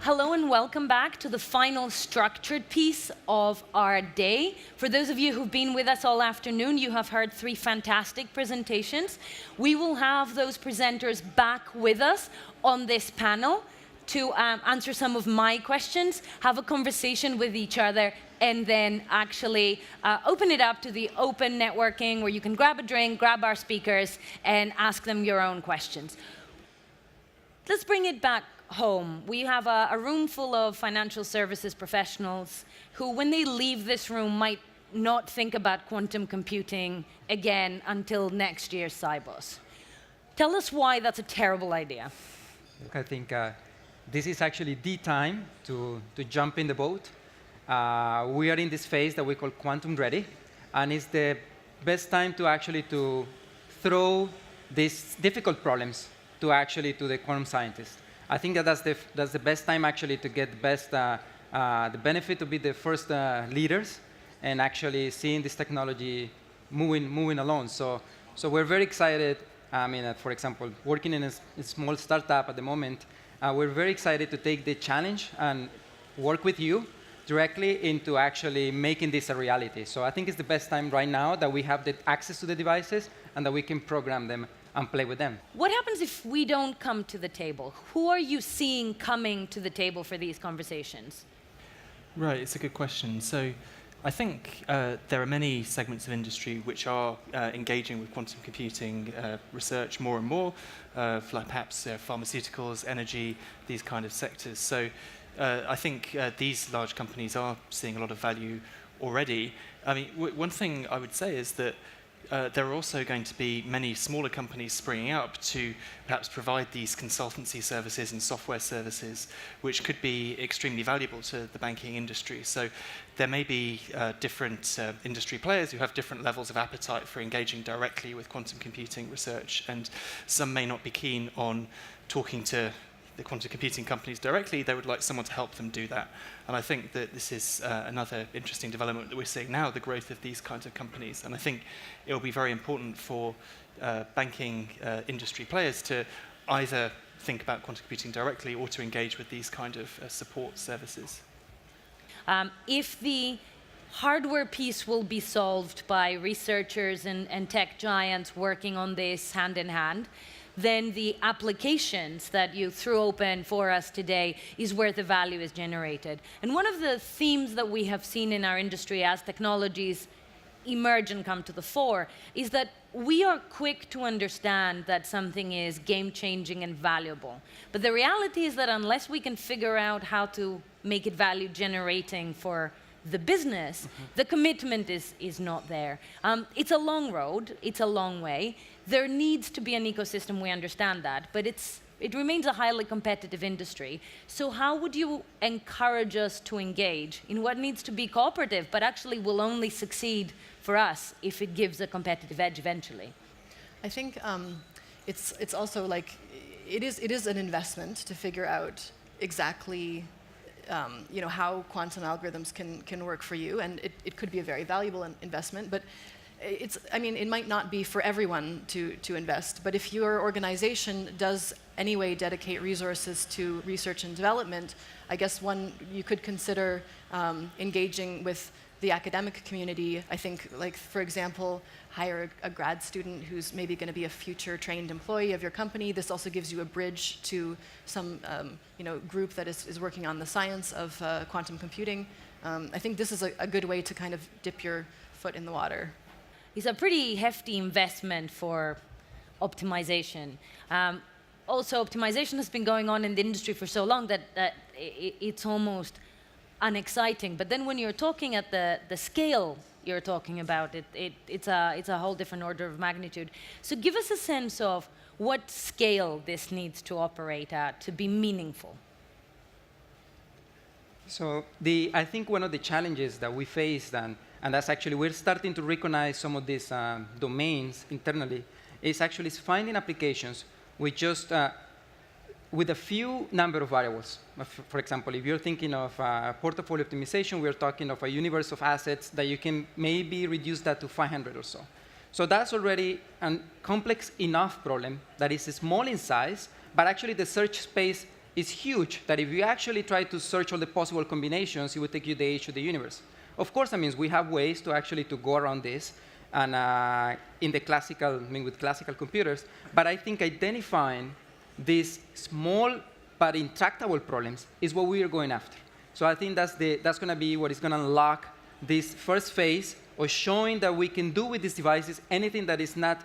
Hello and welcome back to the final structured piece of our day. For those of you who've been with us all afternoon, you have heard 3 fantastic presentations. We will have those presenters back with us on this panel to answer some of my questions, have a conversation with each other, and then actually open it up to the open networking where you can grab a drink, grab our speakers, and ask them your own questions. Let's bring it back home. We have a room full of financial services professionals who, when they leave this room, might not think about quantum computing again until next year's Sibos. Tell us why that's a terrible idea. I think this is actually the time to jump in the boat. We are in this phase that we call quantum ready, and it's the best time to actually to throw these difficult problems to the quantum scientists. I think that's the best time actually to get the benefit to be the first leaders and actually seeing this technology moving along. So we're very excited. I mean, for example, working in a small startup at the moment, we're very excited to take the challenge and work with you directly into actually making this a reality. So I think it's the best time right now that we have the access to the devices and that we can program them and play with them. What happens if we don't come to the table? Who are you seeing coming to the table for these conversations? Right, it's a good question. So I think there are many segments of industry which are engaging with quantum computing research more and more, like perhaps pharmaceuticals, energy, these kind of sectors. So I think these large companies are seeing a lot of value already. I mean, one thing I would say is that there are also going to be many smaller companies springing up to perhaps provide these consultancy services and software services, which could be extremely valuable to the banking industry. So there may be different industry players who have different levels of appetite for engaging directly with quantum computing research, and some may not be keen on talking to the quantum computing companies directly. They would like someone to help them do that. And I think that this is another interesting development that we're seeing now, the growth of these kinds of companies. And I think it will be very important for banking industry players to either think about quantum computing directly or to engage with these kind of support services. If the hardware piece will be solved by researchers and tech giants working on this hand in hand, then the applications that you threw open for us today is where the value is generated. And one of the themes that we have seen in our industry as technologies emerge and come to the fore is that we are quick to understand that something is game-changing and valuable. But the reality is that unless we can figure out how to make it value-generating for the business, the commitment is not there. It's a long road, it's a long way. There needs to be an ecosystem, we understand that, but it remains a highly competitive industry. So how would you encourage us to engage in what needs to be cooperative, but actually will only succeed for us if it gives a competitive edge eventually? I think it's also like, it is an investment to figure out exactly how quantum algorithms can work for you, and it could be a very valuable investment, but it might not be for everyone to invest, but if your organization does anyway dedicate resources to research and development, I guess you could consider engaging with the academic community. I think, like, for example, hire a grad student who's maybe going to be a future trained employee of your company. This also gives you a bridge to some group that is working on the science of quantum computing. I think this is a good way to kind of dip your foot in the water. It's a pretty hefty investment for optimization. Also, optimization has been going on in the industry for so long that it's almost unexciting. But then when you're talking at the scale you're talking about, it's a whole different order of magnitude. So give us a sense of what scale this needs to operate at to be meaningful. So I think one of the challenges that we faced, and that's actually, we're starting to recognize some of these domains internally, is actually finding applications with just with a few number of variables. For example, if you're thinking of portfolio optimization, we're talking of a universe of assets that you can maybe reduce that to 500 or so. So that's already a complex enough problem that is small in size, but actually the search space is huge, that if you actually try to search all the possible combinations, it would take you the age of the universe. Of course, that means we have ways to actually to go around this, and in the classical, with classical computers, but I think identifying these small but intractable problems is what we are going after. So I think that's going to be what is going to unlock this first phase of showing that we can do with these devices anything that is not,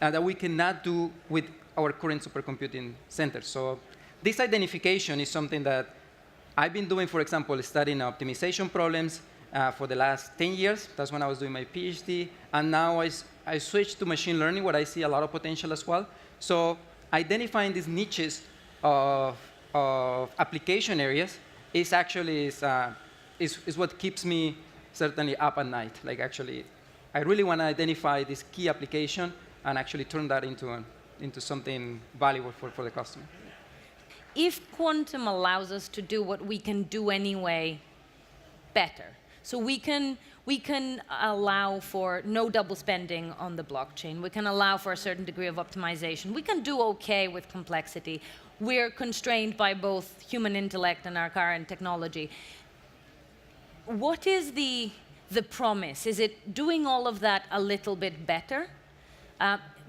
that we cannot do with our current supercomputing centers. So this identification is something that I've been doing, for example, studying optimization problems for the last 10 years. That's when I was doing my PhD. And now I switched to machine learning, where I see a lot of potential as well. So identifying these niches of application areas is actually is what keeps me certainly up at night. Like, actually, I really want to identify this key application and actually turn that into something valuable for the customer. If quantum allows us to do what we can do anyway better, so we can allow for no double spending on the blockchain, we can allow for a certain degree of optimization, we can do okay with complexity. We're constrained by both human intellect and our current technology. What is the promise? Is it doing all of that a little bit better?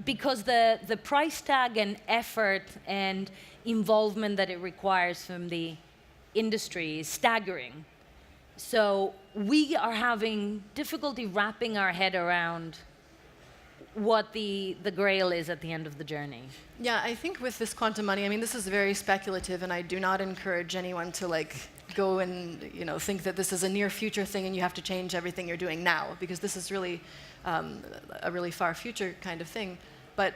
Because the price tag and effort and involvement that it requires from the industry is staggering. So we are having difficulty wrapping our head around what the grail is at the end of the journey. Yeah, I think with this quantum money, I mean, this is very speculative, and I do not encourage anyone to go and think that this is a near future thing and you have to change everything you're doing now, because this is really a really far future kind of thing. But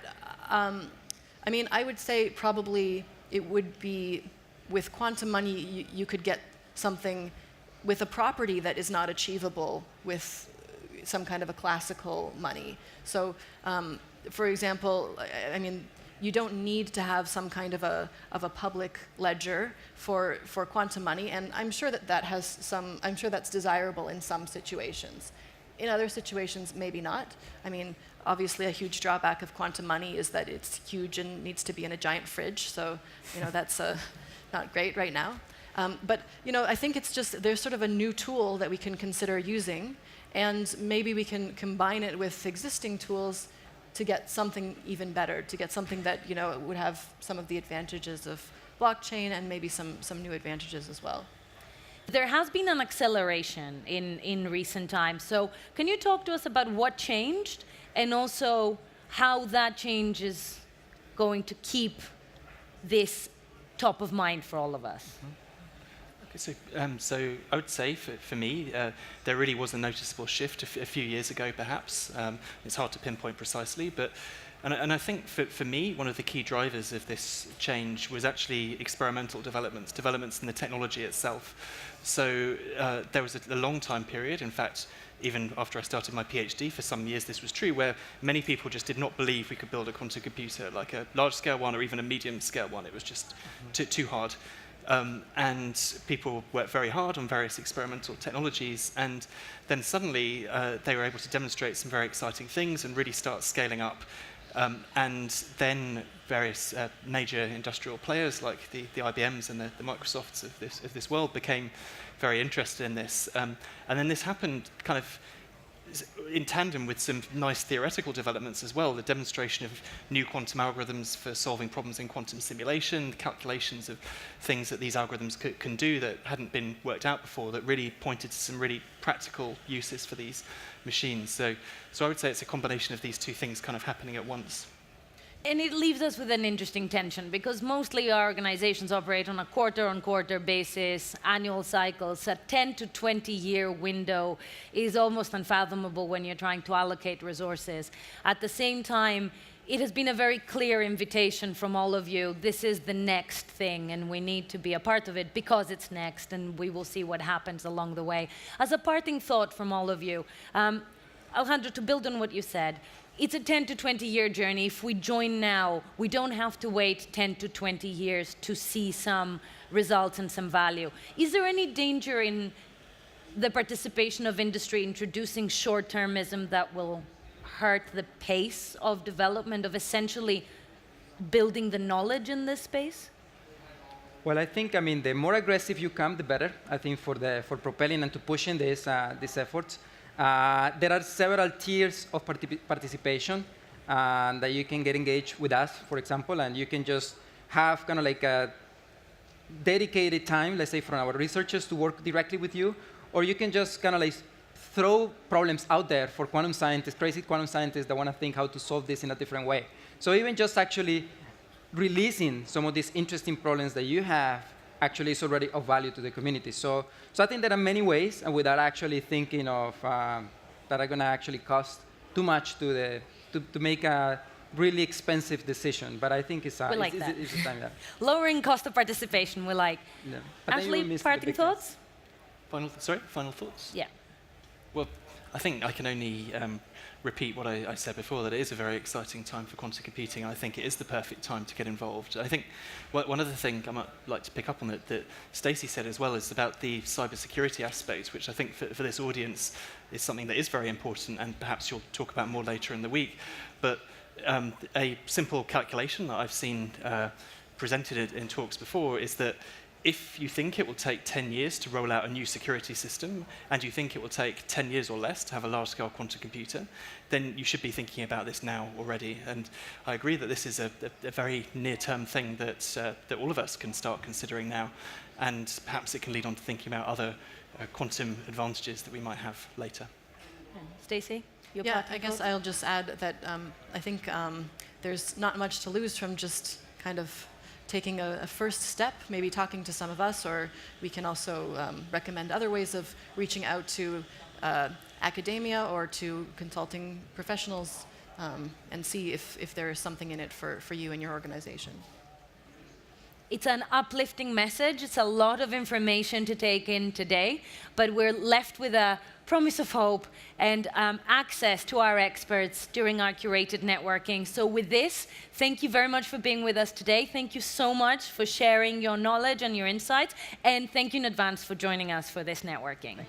I mean, I would say probably it would be, with quantum money, you could get something with a property that is not achievable with some kind of a classical money. So, for example, I mean, you don't need to have some kind of a public ledger for quantum money, and I'm sure I'm sure that's desirable in some situations. In other situations, maybe not. I mean, obviously, a huge drawback of quantum money is that it's huge and needs to be in a giant fridge. So, that's not great right now. But I think it's just, there's sort of a new tool that we can consider using, and maybe we can combine it with existing tools to get something even better, to get something that would have some of the advantages of blockchain and maybe some new advantages as well. There has been an acceleration in recent times. So can you talk to us about what changed and also how that change is going to keep this top of mind for all of us? Okay, so I would say for me, there really was a noticeable shift a few years ago, perhaps. It's hard to pinpoint precisely, but and I think for me, one of the key drivers of this change was actually experimental developments in the technology itself. So there was a long time period, in fact, even after I started my PhD, for some years this was true, where many people just did not believe we could build a quantum computer, like a large-scale one or even a medium-scale one. It was just too hard. And people worked very hard on various experimental technologies, and then suddenly they were able to demonstrate some very exciting things and really start scaling up. And then various major industrial players like the IBMs and the Microsofts of this world became very interested in this. And then this happened kind of in tandem with some nice theoretical developments as well, the demonstration of new quantum algorithms for solving problems in quantum simulation, calculations of things that these algorithms can do that hadn't been worked out before, that really pointed to some really practical uses for these machines. So I would say it's a combination of these two things kind of happening at once. And it leaves us with an interesting tension, because mostly our organizations operate on a quarter-on-quarter basis, annual cycles. A 10 to 20-year window is almost unfathomable when you're trying to allocate resources. At the same time, it has been a very clear invitation from all of you. This is the next thing, and we need to be a part of it because it's next, and we will see what happens along the way. As a parting thought from all of you, Alejandro, to build on what you said, it's a 10 to 20-year journey. If we join now, we don't have to wait 10 to 20 years to see some results and some value. Is there any danger in the participation of industry introducing short-termism that will hurt the pace of development, of essentially building the knowledge in this space? Well, I think, I mean, the more aggressive you come, the better, I think, for propelling and to pushing these efforts. There are several tiers of participation that you can get engaged with us, for example, and you can just have kind of like a dedicated time, let's say, from our researchers to work directly with you, or you can just kind of like throw problems out there for quantum scientists, crazy quantum scientists that want to think how to solve this in a different way. So even just actually releasing some of these interesting problems that you have actually is already of value to the community. So I think there are many ways, and without actually thinking of that are going to actually cost too much to make a really expensive decision. But I think it's a time. Yeah. Lowering cost of participation, we like. Yeah. Ashley, parting thoughts? Final thoughts? Yeah. Well, I think I can only repeat what I said before, that it is a very exciting time for quantum computing. I think it is the perfect time to get involved. I think one other thing I might like to pick up on that Stacey said as well is about the cybersecurity aspect, which I think for this audience is something that is very important, and perhaps you'll talk about more later in the week. But a simple calculation that I've seen presented in talks before is that if you think it will take 10 years to roll out a new security system, and you think it will take 10 years or less to have a large-scale quantum computer, then you should be thinking about this now already. And I agree that this is a very near-term thing that all of us can start considering now, and perhaps it can lead on to thinking about other quantum advantages that we might have later. Stacey? Yeah, I guess I'll just add that I think there's not much to lose from just kind of taking a first step, maybe talking to some of us, or we can also recommend other ways of reaching out to academia or to consulting professionals and see if there is something in it for you and your organization. It's an uplifting message. It's a lot of information to take in today, but we're left with a promise of hope and access to our experts during our curated networking. So with this, thank you very much for being with us today. Thank you so much for sharing your knowledge and your insights, and thank you in advance for joining us for this networking.